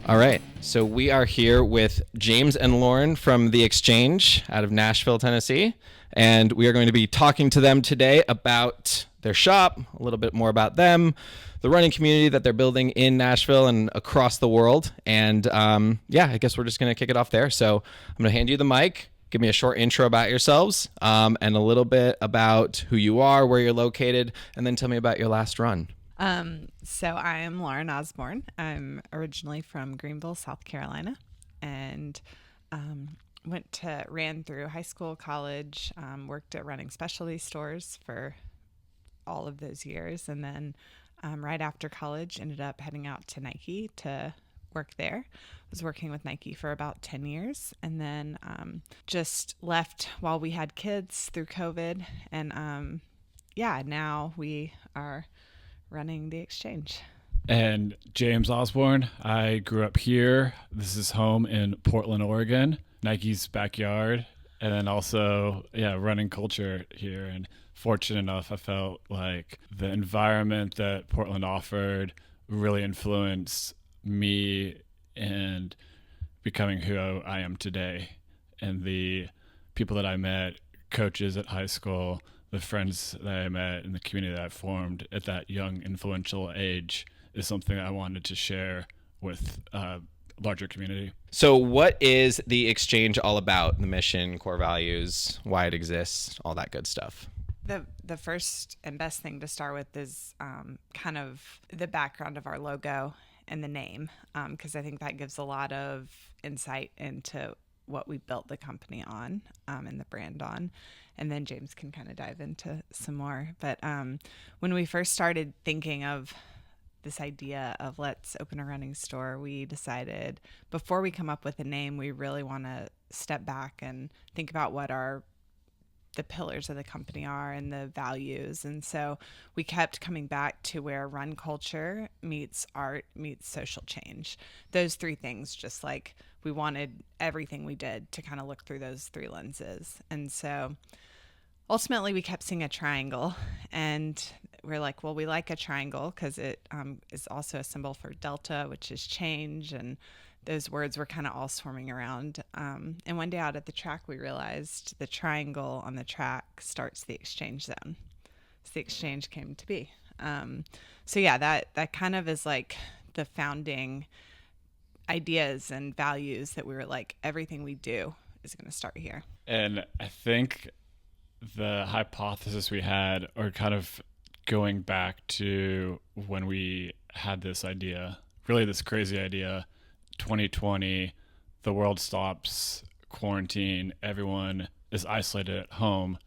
All right. So we are here with James and Lauren from The Exchange out of Nashville, Tennessee. And we are going to be talking to them today about their shop, a little bit more about them, the running community that they're building in Nashville and across the world. And I guess we're just going to kick it off there. So I'm going to hand you the mic. Give me a short intro about yourselves and a little bit about who you are, where you're located, and then tell me about your last run. So I am Lauren Osborne. I'm originally from Greenville, South Carolina, and ran through high school, college, worked at running specialty stores for all of those years, and then right after college ended up heading out to Nike to work there. Was working with Nike for about 10 years, and then just left while we had kids through COVID, and now we are running The Exchange. And James Osborne, I grew up here. This is home in Portland, Oregon, Nike's backyard, and then also, running culture here. And fortunate enough, I felt like the environment that Portland offered really influenced me and becoming who I am today. And the people that I met, coaches at high school, the friends that I met and the community that I formed at that young, influential age is something I wanted to share with a larger community. So what is The Exchange all about? The mission, core values, why it exists, all that good stuff. The first and best thing to start with is kind of the background of our logo and the name, because I think that gives a lot of insight into what we built the company on and the brand on. And then James can kind of dive into some more. But when we first started thinking of this idea of let's open a running store, we decided before we come up with a name, we really want to step back and think about what the pillars of the company are and the values. And so we kept coming back to where run culture meets art meets social change. Those three things, just like we wanted everything we did to kind of look through those three lenses. And so ultimately we kept seeing a triangle, and we're like, well, we like a triangle because it is also a symbol for delta, which is change. And those words were kind of all swarming around. And one day out at the track, we realized the triangle on the track starts the exchange zone. So the exchange came to be. That kind of is like the founding ideas and values that we were like, everything we do is going to start here. And I think the hypothesis we had, or kind of going back to when we had this idea, really this crazy idea, 2020, the world stops, quarantine, everyone is isolated at home,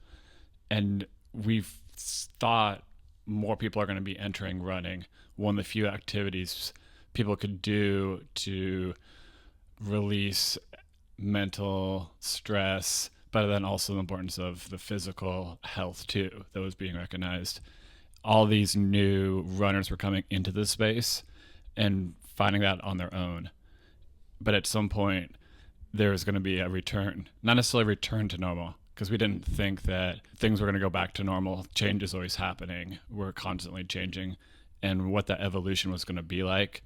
and we've thought more people are going to be entering running. One of the few activities people could do to release mental stress, but then also the importance of the physical health too that was being recognized. All these new runners were coming into this space and finding that on their own. But at some point, there was going to be a return, not necessarily return to normal, because we didn't think that things were going to go back to normal. Change is always happening. We're constantly changing. And what that evolution was going to be like,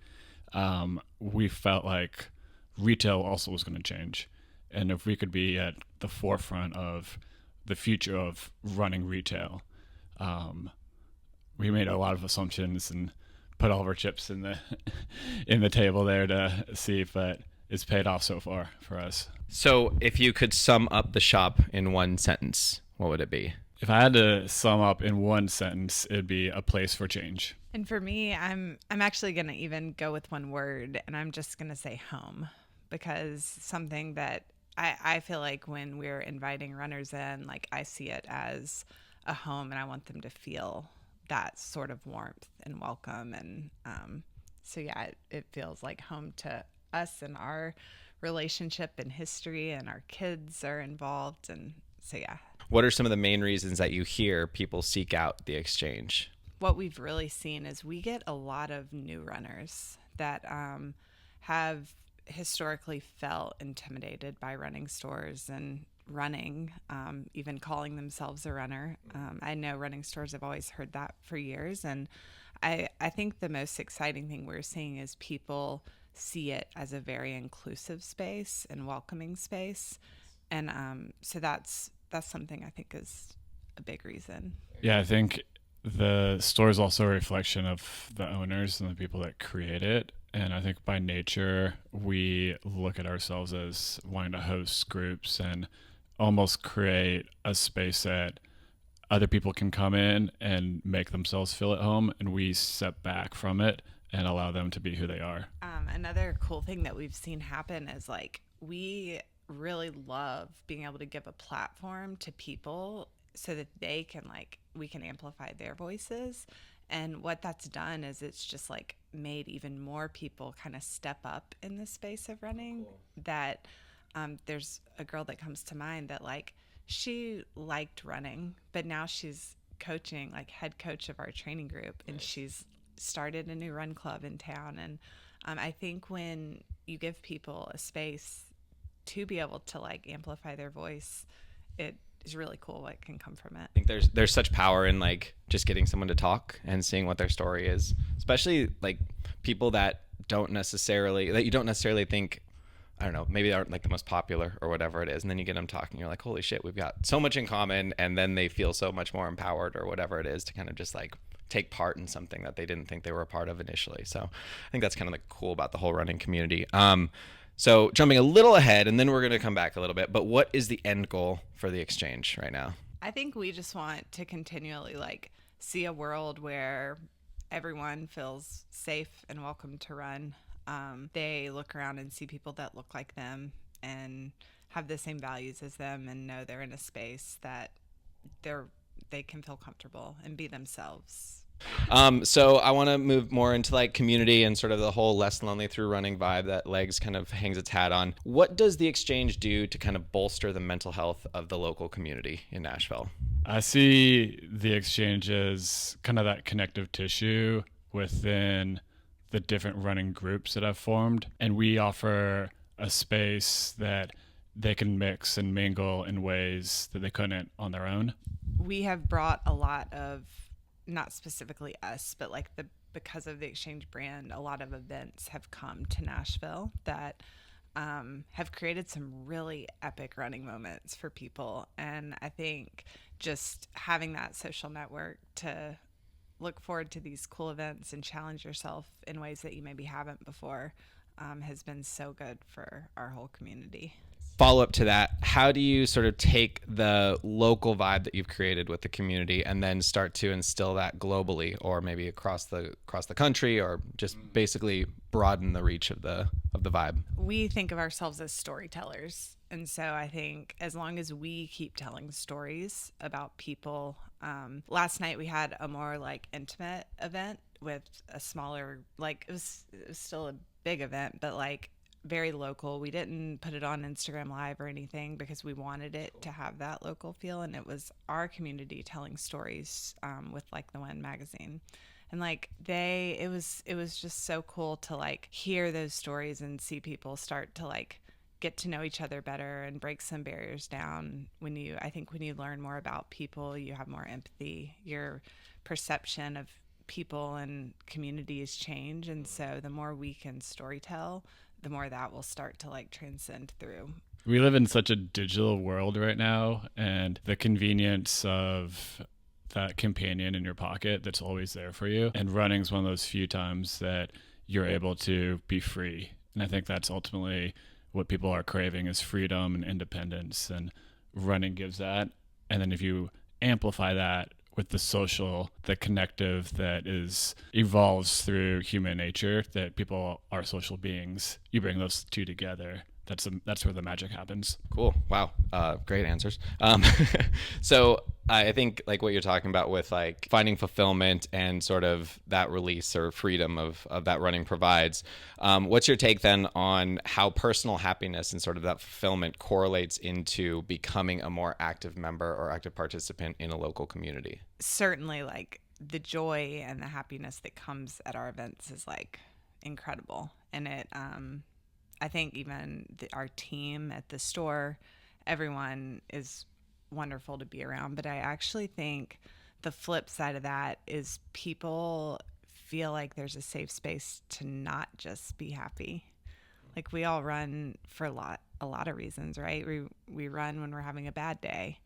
we felt like retail also was going to change. And if we could be at the forefront of the future of running retail, we made a lot of assumptions and put all of our chips in the table there to see, but it's paid off so far for us. So if you could sum up the shop in one sentence, what would it be? If I had to sum up in one sentence, it'd be a place for change. And for me, I'm actually going to even go with one word, and I'm just going to say home, because something that I feel like when we're inviting runners in, like I see it as a home, and I want them to feel that sort of warmth and welcome. And it feels like home to us and our relationship and history, and our kids are involved. And so, yeah. What are some of the main reasons that you hear people seek out The Exchange? What we've really seen is we get a lot of new runners that have historically felt intimidated by running stores and running, even calling themselves a runner. I know running stores have always heard that for years. And I think the most exciting thing we're seeing is people see it as a very inclusive space and welcoming space. And so that's something I think is a big reason. Yeah, I think the store is also a reflection of the owners and the people that create it. And I think by nature, we look at ourselves as wanting to host groups and almost create a space that other people can come in and make themselves feel at home. And we step back from it and allow them to be who they are. Another cool thing that we've seen happen is like we really love being able to give a platform to people so that they can like we can amplify their voices. And what that's done is it's just like made even more people kind of step up in the space of running. Cool. That there's a girl that comes to mind that like she liked running, but now she's coaching, like head coach of our training group. Nice. And she's started a new run club in town. And I think when you give people a space to be able to like amplify their voice, it is really cool what can come from it. I think there's such power in like just getting someone to talk and seeing what their story is, especially like people that you don't necessarily think, I don't know, maybe they aren't like the most popular or whatever it is. And then you get them talking, you're like, holy shit, we've got so much in common. And then they feel so much more empowered or whatever it is to kind of just like take part in something that they didn't think they were a part of initially. So I think that's kind of like cool about the whole running community. So jumping a little ahead, and then we're going to come back a little bit, but what is the end goal for the exchange right now? I think we just want to continually like see a world where everyone feels safe and welcome to run. They look around and see people that look like them and have the same values as them and know they're in a space that they can feel comfortable and be themselves. So I want to move more into like community and sort of the whole less lonely through running vibe that Legs kind of hangs its hat on. What does the exchange do to kind of bolster the mental health of the local community in Nashville? I see the exchange as kind of that connective tissue within the different running groups that I've formed. And we offer a space that they can mix and mingle in ways that they couldn't on their own. We have brought a lot of, not specifically us, but like because of the exchange brand, a lot of events have come to Nashville that have created some really epic running moments for people. And I think just having that social network to look forward to these cool events and challenge yourself in ways that you maybe haven't before has been so good for our whole community. Follow up to that, how do you sort of take the local vibe that you've created with the community and then start to instill that globally, or maybe across the country, or just basically broaden the reach of the vibe? We think of ourselves as storytellers, and so I think as long as we keep telling stories about people, last night we had a more like intimate event with a smaller, like it was still a big event, but like very local. We didn't put it on Instagram Live or anything because we wanted it to have that local feel, and it was our community telling stories with like the One magazine. And like it was just so cool to like hear those stories and see people start to like get to know each other better and break some barriers down. I think when you learn more about people, you have more empathy. Your perception of people and communities change, and so the more we can storytell, the more that will start to like transcend through. We live in such a digital world right now, and the convenience of that companion in your pocket that's always there for you. And running is one of those few times that you're able to be free. And I think that's ultimately what people are craving, is freedom and independence, and running gives that. And then if you amplify that with the social, the connective that evolves through human nature, that people are social beings, you bring those two together. That's where the magic happens. Cool. Wow. Great answers. So I think like what you're talking about with like finding fulfillment and sort of that release or freedom of that running provides. What's your take then on how personal happiness and sort of that fulfillment correlates into becoming a more active member or active participant in a local community? Certainly, like the joy and the happiness that comes at our events is like incredible. And I think even our team at the store, everyone is wonderful to be around. But I actually think the flip side of that is people feel like there's a safe space to not just be happy. Like we all run for a lot of reasons, right? We run when we're having a bad day.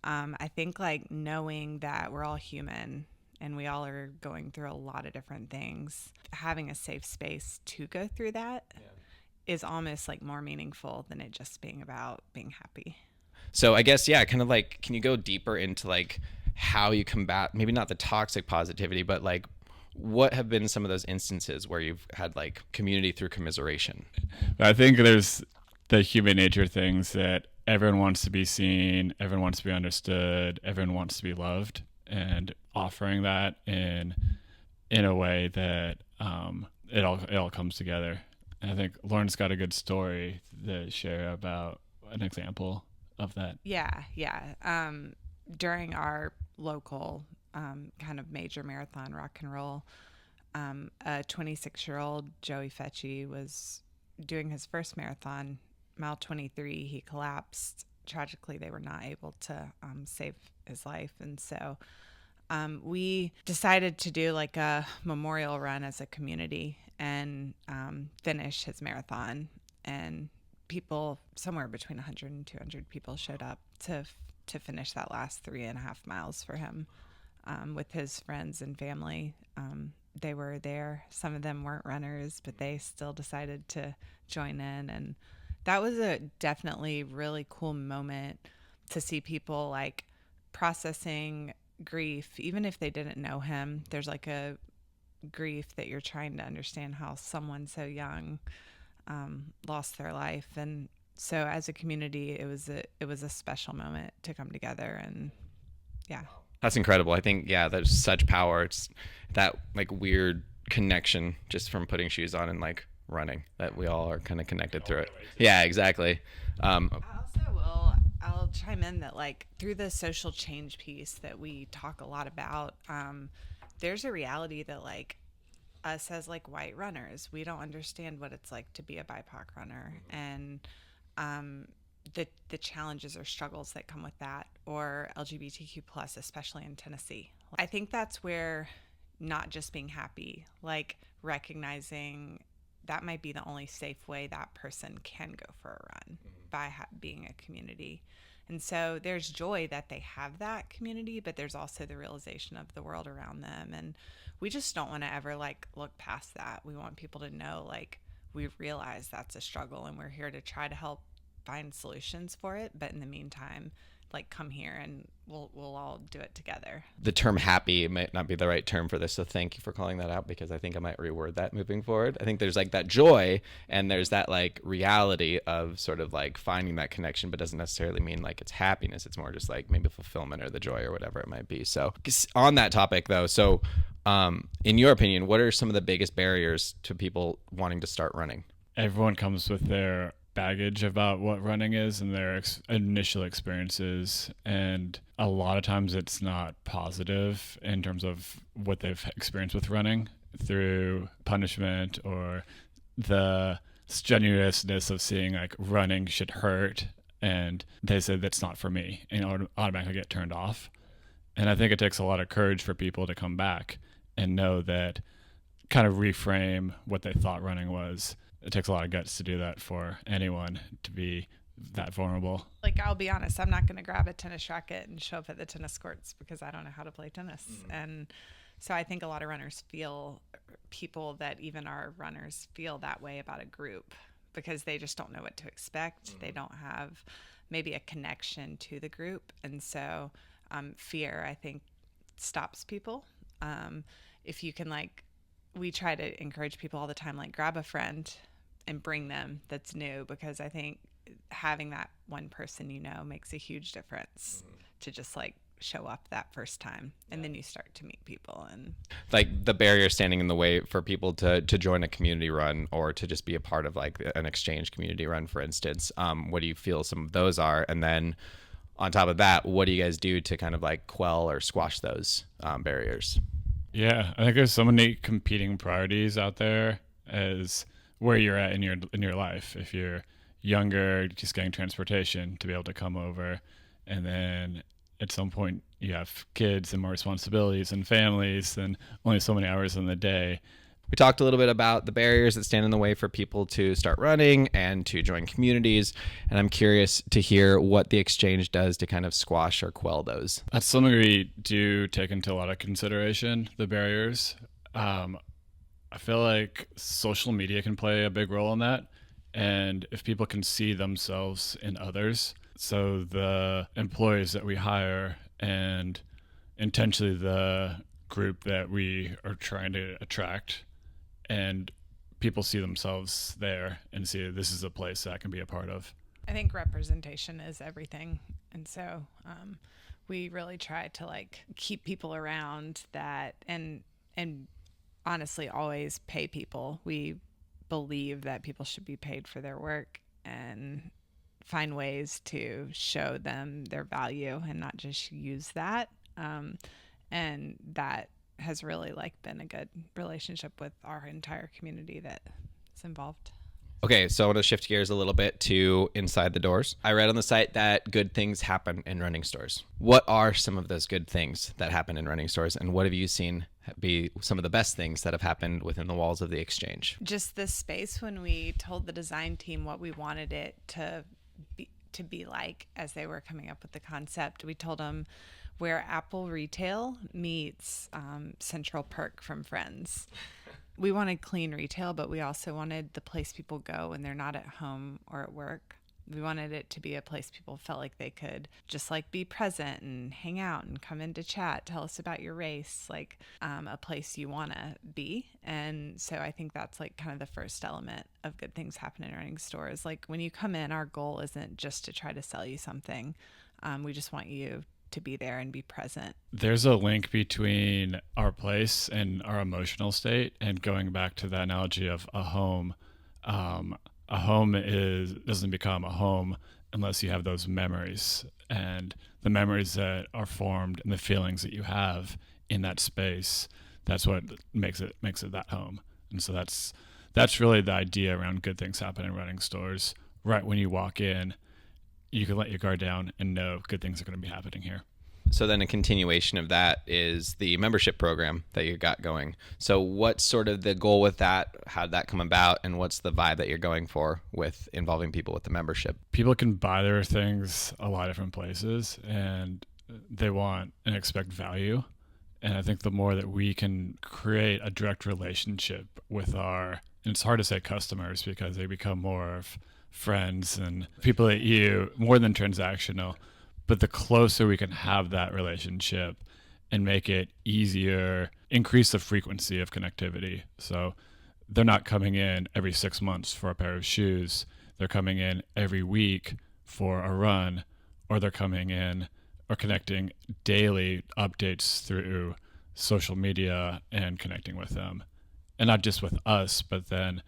I think like knowing that we're all human and we all are going through a lot of different things, having a safe space to go through that is almost like more meaningful than it just being about being happy. So I guess, yeah, kind of like, can you go deeper into like how you combat, maybe not the toxic positivity, but like what have been some of those instances where you've had like community through commiseration? I think there's the human nature things that everyone wants to be seen, everyone wants to be understood, everyone wants to be loved, and offering that in a way that it all comes together. And I think Lauren's got a good story to share about an example of that. Yeah. During our local kind of major marathon, Rock and Roll, a 26-year-old Joey Fetchy was doing his first marathon. Mile 23, he collapsed. Tragically, they were not able to save his life. And so we decided to do like a memorial run as a community and finish his marathon. And people, somewhere between 100 and 200 people showed up to finish that last 3.5 miles for him with his friends and family. They were there. Some of them weren't runners, but they still decided to join in. And that was a definitely really cool moment to see people like processing grief, even if they didn't know him. There's like a grief that you're trying to understand how someone so young lost their life. And so as a community, it was a special moment to come together. And yeah. That's incredible. I think, yeah, there's such power. It's that like weird connection just from putting shoes on and like running that we all are kind of connected through it. Yeah, exactly. I'll chime in that like through the social change piece that we talk a lot about, there's a reality that like us as like white runners, we don't understand what it's like to be a BIPOC runner, and the challenges or struggles that come with that, or LGBTQ plus, especially in Tennessee. I think that's where not just being happy, like recognizing that might be the only safe way that person can go for a run by being a community. And so there's joy that they have that community, but there's also the realization of the world around them. And we just don't want to ever like look past that. We want people to know like we realize that's a struggle and we're here to try to help find solutions for it. But in the meantime, like come here and we'll all do it together. The term happy might not be the right term for this, so thank you for calling that out, because I think I might reword that moving forward. I think there's like that joy and there's that like reality of sort of like finding that connection, but doesn't necessarily mean like it's happiness. It's more just like maybe fulfillment or the joy or whatever it might be. So on that topic though, so in your opinion, what are some of the biggest barriers to people wanting to start running? Everyone comes with their baggage about what running is and their initial experiences, and a lot of times it's not positive in terms of what they've experienced with running through punishment or the strenuousness of seeing like running should hurt, and they say that's not for me and automatically get turned off. And I think it takes a lot of courage for people to come back and know that, kind of reframe what they thought running was. It takes a lot of guts to do that for anyone, to be that vulnerable. Like, I'll be honest, I'm not going to grab a tennis racket and show up at the tennis courts because I don't know how to play tennis. And so I think a lot of runners people that even are runners feel that way about a group because they just don't know what to expect. They don't have maybe a connection to the group. And so fear, I think, stops people. If you can, like, we try to encourage people all the time, like, grab a friend and bring them that's new, because I think having that one person makes a huge difference to just like show up that first time, and then you start to meet people. And like the barrier standing in the way for people to join a community run or to just be a part of like an exchange community run, for instance, what do you feel some of those are? And then on top of that, what do you guys do to kind of like quell or squash those barriers? Yeah, I think there's so many competing priorities out there as where you're at in your life. If you're younger, just getting transportation to be able to come over, and then at some point you have kids and more responsibilities and families and only so many hours in the day. We talked a little bit about the barriers that stand in the way for people to start running and to join communities. And I'm curious to hear what the exchange does to kind of squash or quell those. That's something we do take into a lot of consideration, the barriers. I feel like social media can play a big role in that. And if people can see themselves in others, so the employees that we hire and intentionally the group that we are trying to attract, and people see themselves there and see this is a place that I can be a part of. I think representation is everything. And so we really try to like keep people around that and honestly always pay people. We believe that people should be paid for their work and find ways to show them their value and not just use that. And that has really like been a good relationship with our entire community that's involved. Okay, so I want to shift gears a little bit to inside the doors. I read on the site that good things happen in running stores. What are some of those good things that happen in running stores, and what have you seen be some of the best things that have happened within the walls of the exchange? Just this space, when we told the design team what we wanted it to be like as they were coming up with the concept, we told them where Apple Retail meets Central Perk from Friends. We wanted clean retail, but we also wanted the place people go when they're not at home or at work. We wanted it to be a place people felt like they could just like be present and hang out and come in to chat, tell us about your race, like a place you want to be. And so I think that's like kind of the first element of good things happen in running stores. Like when you come in, our goal isn't just to try to sell you something. We just want you to be there and be present. There's a link between our place and our emotional state. And going back to the analogy of a home doesn't become a home unless you have those memories, and the memories that are formed and the feelings that you have in that space. That's what makes it that home. And so that's really the idea around good things happen in running stores. Right when you walk in, you can let your guard down and know good things are going to be happening here. So then a continuation of that is the membership program that you got going. So what's sort of the goal with that? How did that come about? And what's the vibe that you're going for with involving people with the membership? People can buy their things a lot of different places, and they want and expect value. And I think the more that we can create a direct relationship with and it's hard to say customers because they become more of friends and people that you more than transactional, but the closer we can have that relationship and make it easier, increase the frequency of connectivity. So they're not coming in every 6 months for a pair of shoes. They're coming in every week for a run, or they're coming in or connecting daily updates through social media and connecting with them. And not just with us, but then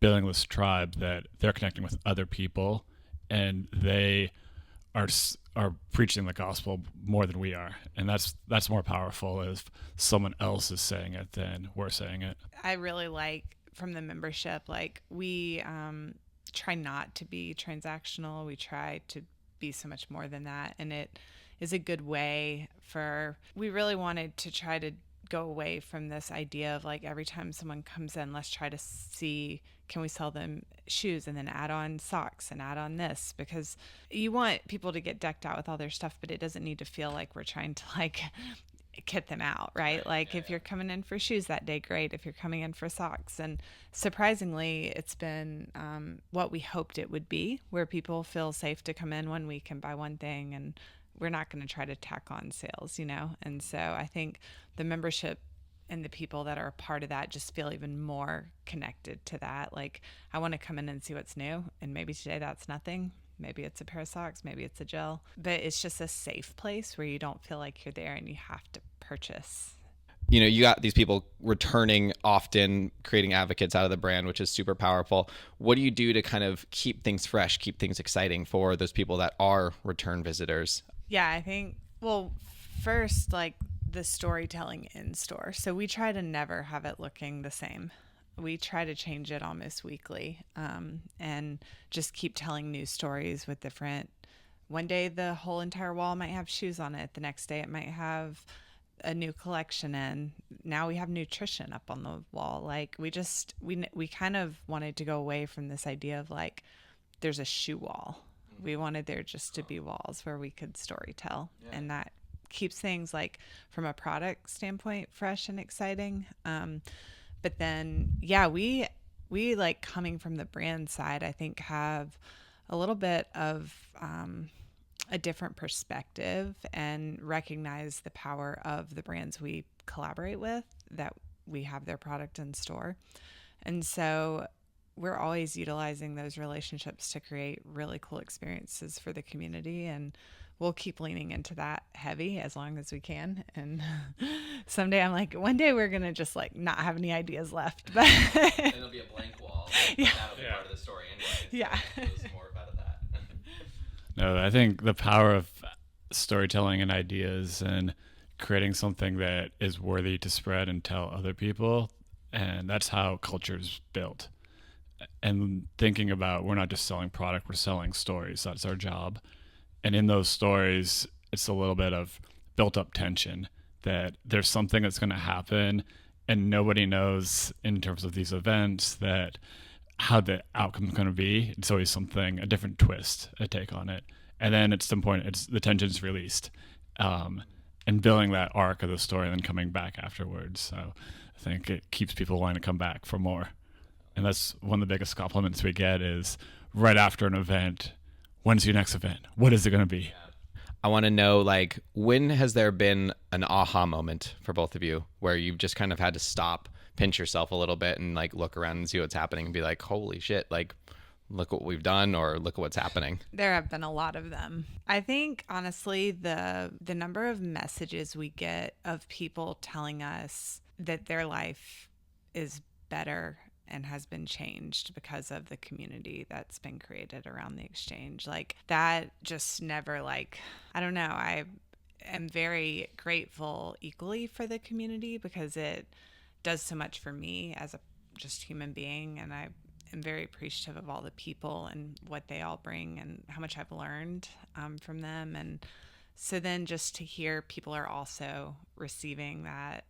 building this tribe that they're connecting with other people, and they are preaching the gospel more than we are. And that's more powerful if someone else is saying it than we're saying it. I really like from the membership, like we try not to be transactional. We try to be so much more than that. And it is a good way we really wanted to try to go away from this idea of like every time someone comes in, let's try to see, can we sell them shoes and then add on socks and add on this, because you want people to get decked out with all their stuff, but it doesn't need to feel like we're trying to like kit them out, right? Like if you're coming in for shoes that day, great. If you're coming in for socks. And surprisingly, it's been what we hoped it would be, where people feel safe to come in 1 week and buy one thing, and we're not going to try to tack on sales, And so I think the membership and the people that are a part of that just feel even more connected to that. Like I want to come in and see what's new. And maybe today that's nothing. Maybe it's a pair of socks. Maybe it's a gel. But it's just a safe place where you don't feel like you're there and you have to purchase. You got these people returning often, creating advocates out of the brand, which is super powerful. What do you do to kind of keep things fresh, keep things exciting for those people that are return visitors? Yeah, I think, well, first, like the storytelling in store. So we try to never have it looking the same. We try to change it almost weekly, and just keep telling new stories with different one day the whole entire wall might have shoes on it. The next day it might have a new collection in. Now we have nutrition up on the wall. Like we kind of wanted to go away from this idea of like there's a shoe wall. We wanted there just to be walls where we could story tell, and that keeps things like from a product standpoint fresh and exciting. But then we like coming from the brand side, I think have a little bit of a different perspective and recognize the power of the brands we collaborate with, that we have their product in store. And so we're always utilizing those relationships to create really cool experiences for the community, and we'll keep leaning into that heavy as long as we can. And someday I'm like, one day we're gonna just like not have any ideas left, but and there'll be a blank wall. Yeah. That'll be part of the story anyway. Yeah. There's more out of that. No, I think the power of storytelling and ideas and creating something that is worthy to spread and tell other people, and that's how culture is built. And thinking about, we're not just selling product, we're selling stories. That's our job. And in those stories, it's a little bit of built up tension that there's something that's going to happen and nobody knows in terms of these events that how the outcome's going to be. It's always something, a different twist, a take on it. And then at some point, the tension's released, and building that arc of the story and then coming back afterwards. So I think it keeps people wanting to come back for more. And that's one of the biggest compliments we get is right after an event, when's your next event? What is it going to be? I want to know, like, when has there been an aha moment for both of you where you've just kind of had to stop, pinch yourself a little bit and like look around and see what's happening and be like, holy shit, like, look what we've done, or look at what's happening? There have been a lot of them. I think honestly, the number of messages we get of people telling us that their life is better and has been changed because of the community that's been created around the exchange, like that just never, like, I don't know, I am very grateful equally for the community because it does so much for me as a just human being, and I am very appreciative of all the people and what they all bring and how much I've learned from them. And so then just to hear people are also receiving that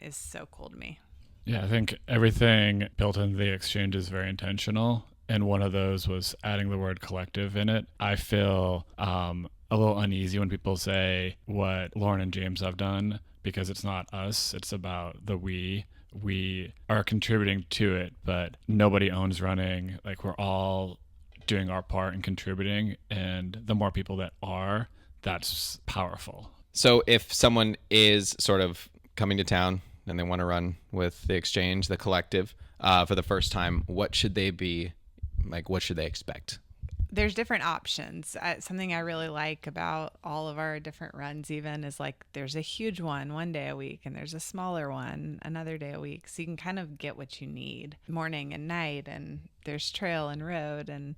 is so cool to me. Yeah, I think everything built into the exchange is very intentional. And one of those was adding the word collective in it. I feel a little uneasy when people say what Lauren and James have done, because it's not us, it's about the we. We are contributing to it, but nobody owns running. Like, we're all doing our part and contributing. And the more people that are, that's powerful. So if someone is sort of coming to town and they want to run with the exchange, the collective, for the first time, what should they be like? What should they expect? There's different options. Something I really like about all of our different runs even is like there's a huge one day a week, and there's a smaller one another day a week. So you can kind of get what you need morning and night, and there's trail and road. And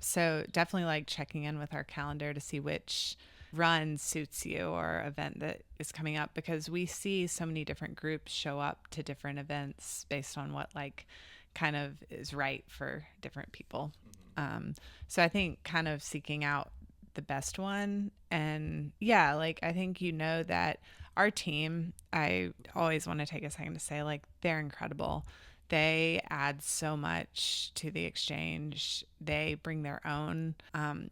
so definitely like checking in with our calendar to see which run suits you or event that is coming up, because we see so many different groups show up to different events based on what like kind of is right for different people. So I think kind of seeking out the best one. And yeah, like I think that our team, I always want to take a second to say, like, they're incredible. They add so much to the exchange. They bring their own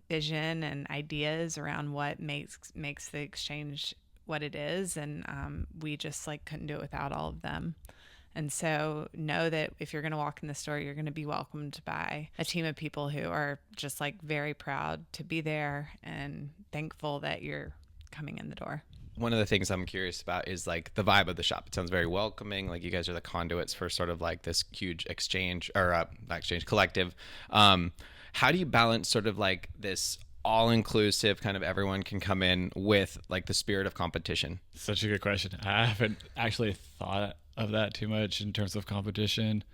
vision and ideas around what makes the exchange what it is. And we just like couldn't do it without all of them. And so know that if you're going to walk in the store, you're going to be welcomed by a team of people who are just like very proud to be there and thankful that you're coming in the door. One of the things I'm curious about is like the vibe of the shop. It sounds very welcoming. Like you guys are the conduits for sort of like this huge exchange or not exchange collective. How do you balance sort of like this all-inclusive kind of everyone can come in with like the spirit of competition? Such a good question. I haven't actually thought of that too much in terms of competition.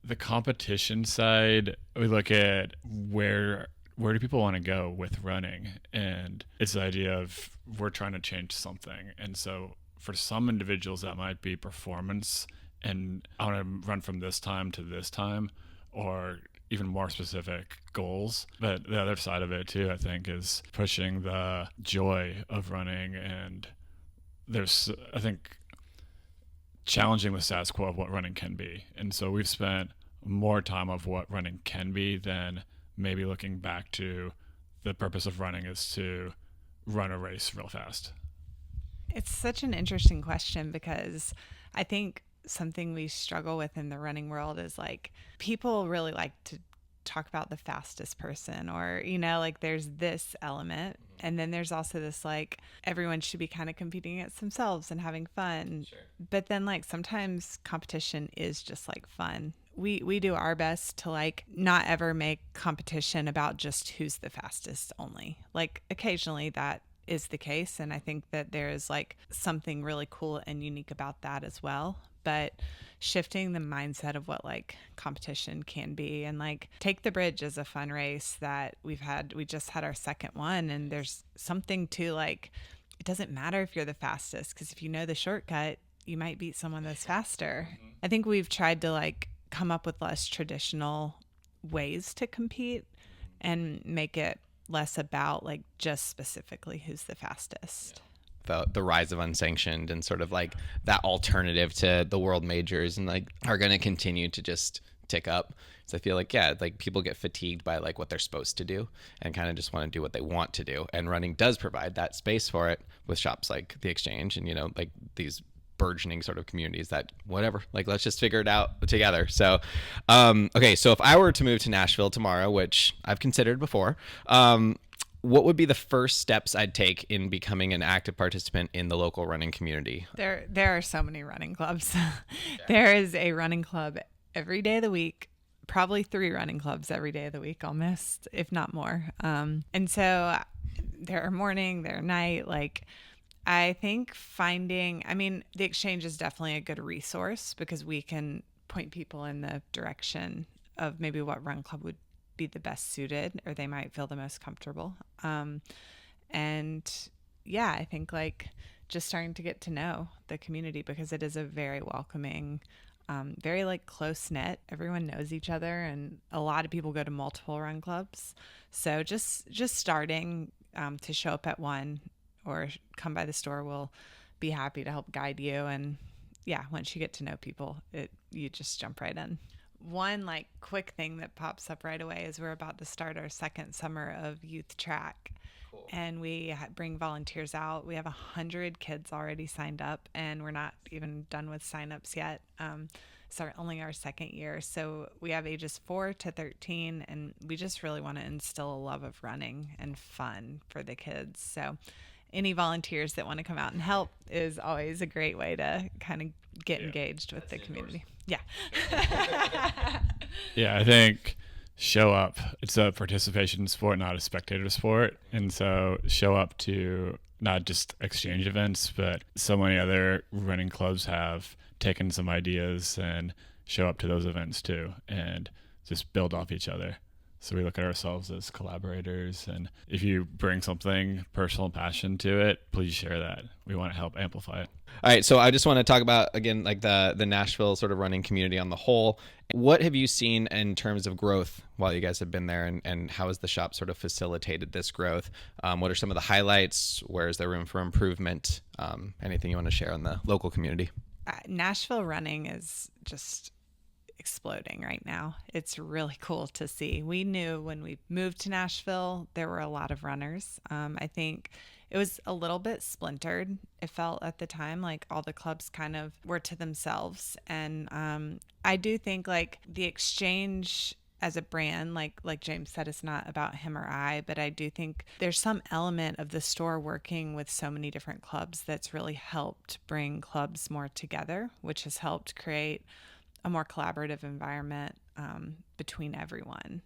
The competition side, we look at where do people want to go with running, and it's the idea of we're trying to change something. And so for some individuals that might be performance and I want to run from this time to this time, or even more specific goals. But the other side of it too, I think, is pushing the joy of running. And there's, I think, challenging the status quo of what running can be. And so we've spent more time of what running can be than maybe looking back to the purpose of running is to run a race real fast. It's such an interesting question because I think something we struggle with in the running world is like people really like to talk about the fastest person, or like there's this element, and then there's also this like everyone should be kind of competing against themselves and having fun. Sure. But then like sometimes competition is just like fun. We do our best to like not ever make competition about just who's the fastest only. Like occasionally that is the case, and I think that there is like something really cool and unique about that as well. But shifting the mindset of what like competition can be, and like Take the Bridge is a fun race that we just had our second one, and there's something to like, it doesn't matter if you're the fastest, because if you know the shortcut, you might beat someone that's faster. I think we've tried to like come up with less traditional ways to compete and make it less about like just specifically who's the fastest. The rise of unsanctioned and sort of like that alternative to the world majors, and like are going to continue to just tick up. So I feel like, yeah, like people get fatigued by like what they're supposed to do and kind of just want to do what they want to do. And running does provide that space for it with shops like the Exchange and, like these burgeoning sort of communities that whatever, like let's just figure it out together. So, okay. So if I were to move to Nashville tomorrow, which I've considered before, what would be the first steps I'd take in becoming an active participant in the local running community? There are so many running clubs. There is a running club every day of the week, probably 3 running clubs every day of the week, almost, if not more. And so there are morning, there are night. Like I think the Exchange is definitely a good resource because we can point people in the direction of maybe what run club would be the best suited, or they might feel the most comfortable. And yeah, I think like just starting to get to know the community, because it is a very welcoming, very like close knit. Everyone knows each other, and a lot of people go to multiple run clubs. So just starting to show up at one or come by the store, we'll be happy to help guide you. And yeah, once you get to know people, you just jump right in. One like quick thing that pops up right away is we're about to start our second summer of youth track. Cool. And we bring volunteers out. We have 100 kids already signed up, and we're not even done with signups yet. It's only our second year. So we have ages 4 to 13, and we just really want to instill a love of running and fun for the kids. So any volunteers that want to come out and help is always a great way to kind of get engaged with the community. Yeah. Yeah, I think show up. It's a participation sport, not a spectator sport. And so show up to not just Exchange events, but so many other running clubs have taken some ideas and show up to those events too, and just build off each other. So we look at ourselves as collaborators, and if you bring something personal passion to it, please share that. We want to help amplify it. All right, so I just want to talk about, again, like the Nashville sort of running community on the whole. What have you seen in terms of growth while you guys have been there, and how has the shop sort of facilitated this growth? What are some of the highlights? Where is there room for improvement? Anything you want to share on the local community? Nashville running is just exploding right now. It's really cool to see. We knew when we moved to Nashville, there were a lot of runners. I think it was a little bit splintered. It felt at the time like all the clubs kind of were to themselves. And I do think like the Exchange as a brand, like James said, it's not about him or I, but I do think there's some element of the store working with so many different clubs that's really helped bring clubs more together, which has helped create a more collaborative environment between everyone.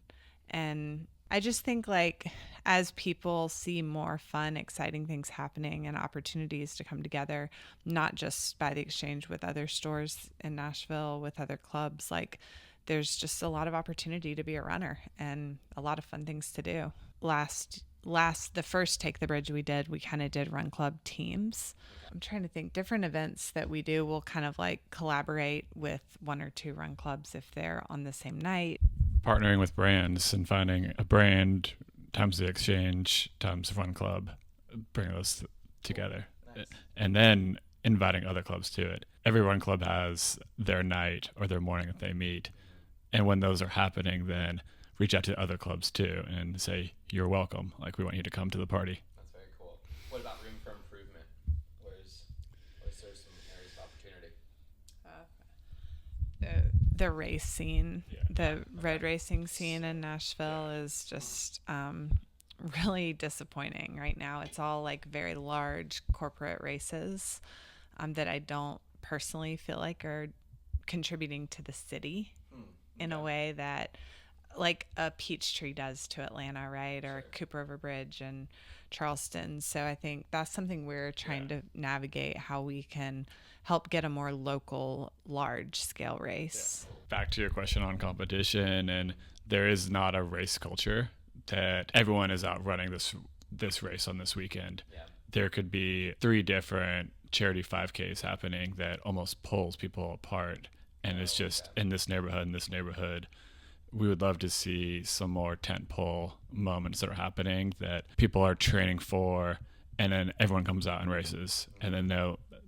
And I just think like as people see more fun, exciting things happening and opportunities to come together, not just by the Exchange, with other stores in Nashville, with other clubs, like there's just a lot of opportunity to be a runner and a lot of fun things to do. The first Take the Bridge we kind of did run club teams. I'm trying to think, different events that we do, we'll kind of like collaborate with 1 or 2 run clubs if they're on the same night. partnering with brands and finding a brand times the exchange times the run club, bring those together. Nice. And then inviting other clubs to it. Every run club has their night or their morning that they meet. And when those are happening, then reach out to other clubs too and say, you're welcome. Like, we want you to come to the party. That's very cool. What about room for improvement? Where's there some areas of opportunity? The race scene, the road racing scene in Nashville is just really disappointing right now. It's all like very large corporate races that I don't personally feel like are contributing to the city in a way that like a Peachtree does to Atlanta, right? Or Cooper River Bridge and Charleston. So I think that's something we're trying to navigate, how we can help get a more local, large scale race. Back to your question on competition, and there is not a race culture that everyone is out running this race on this weekend. Yeah. There could be 3 different charity 5Ks happening that almost pulls people apart. And it's just in this neighborhood, we would love to see some more tentpole moments that are happening that people are training for, and then everyone comes out and races, and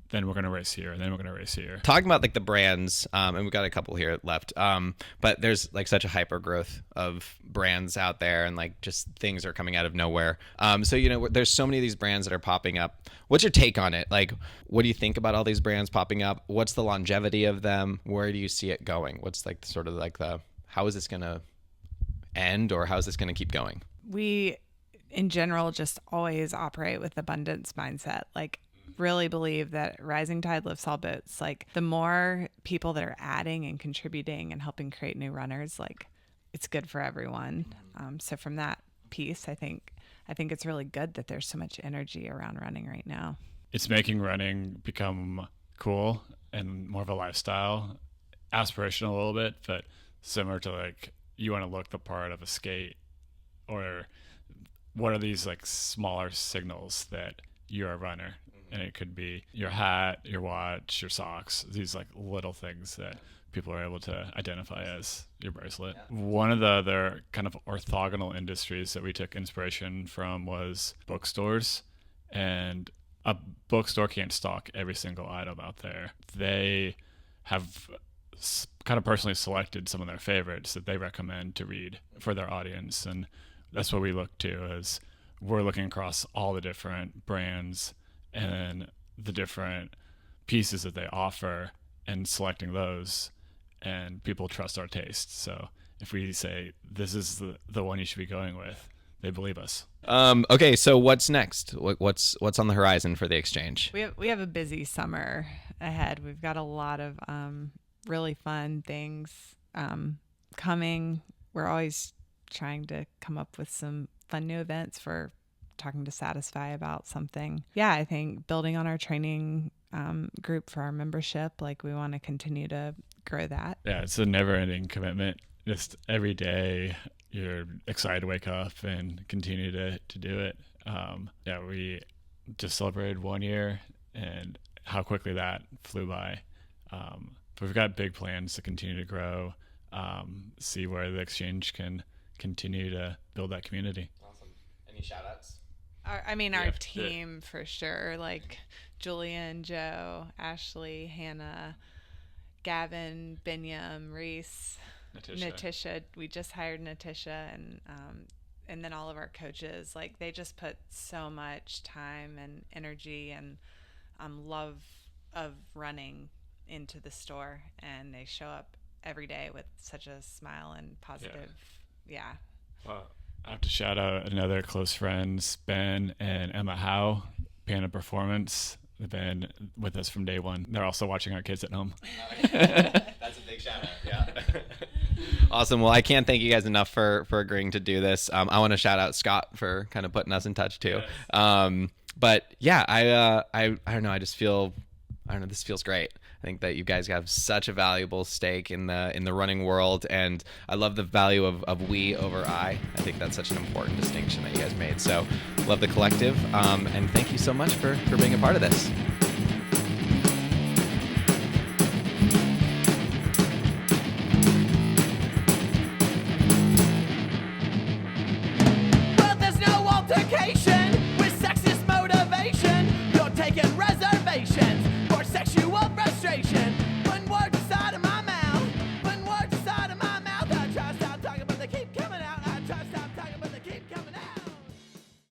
then we're going to race here, and then we're going to race here. Talking about like the brands, and we've got a couple here left, but there's like such a hyper growth of brands out there, and like just things are coming out of nowhere. So, you know, there's so many of these brands that are popping up. What's your take on it? Like, what do you think about all these brands popping up? What's the longevity of them? Where do you see it going? What's like sort of like how is this going to end, or how is this going to keep going? We, in general, just always operate with abundance mindset. Like, really believe that rising tide lifts all boats. Like, the more people that are adding and contributing and helping create new runners, like, it's good for everyone. So from that piece, I think it's really good that there's so much energy around running right now. It's making running become cool and more of a lifestyle, aspirational a little bit, but similar to like, you want to look the part of a skate, or what are these like smaller signals that you're a runner? And it could be your hat, your watch, your socks, these like little things that people are able to identify as your bracelet. Yeah. One of the other kind of orthogonal industries that we took inspiration from was bookstores. And a bookstore can't stock every single item out there. They have kind of personally selected some of their favorites that they recommend to read for their audience. And that's what we look to, as we're looking across all the different brands and the different pieces that they offer and selecting those, and people trust our taste. So if we say this is the one you should be going with, they believe us. Okay, so what's next? What's on the horizon for the exchange? We have a busy summer ahead. We've got a lot of really fun things coming. We're always trying to come up with some fun new events for talking to Satisfy about something. Yeah, I think building on our training group for our membership, like, we want to continue to grow that. Yeah, it's a never-ending commitment. Just every day you're excited to wake up and continue to do it. We just celebrated 1 year, and how quickly that flew by. But we've got big plans to continue to grow, see where the exchange can continue to build that community. Awesome. Any shout outs? Our team for sure, like Julian, Joe, Ashley, Hannah, Gavin, Binyam, Reese, Natisha. We just hired Natisha, and then all of our coaches. Like, they just put so much time and energy and love of running into the store, and they show up every day with such a smile and positive. Yeah. Well, I have to shout out another close friends, Ben and Emma Howe, Panda Performance. They've been with us from day one. They're also watching our kids at home. That's a big shout out. Yeah. Awesome. Well, I can't thank you guys enough for agreeing to do this. I want to shout out Scott for kind of putting us in touch too. Yes. But yeah, I don't know. This feels great. I think that you guys have such a valuable stake in the running world, and I love the value of we over I. I think that's such an important distinction that you guys made. So love the collective, and thank you so much for being a part of this. taking residence.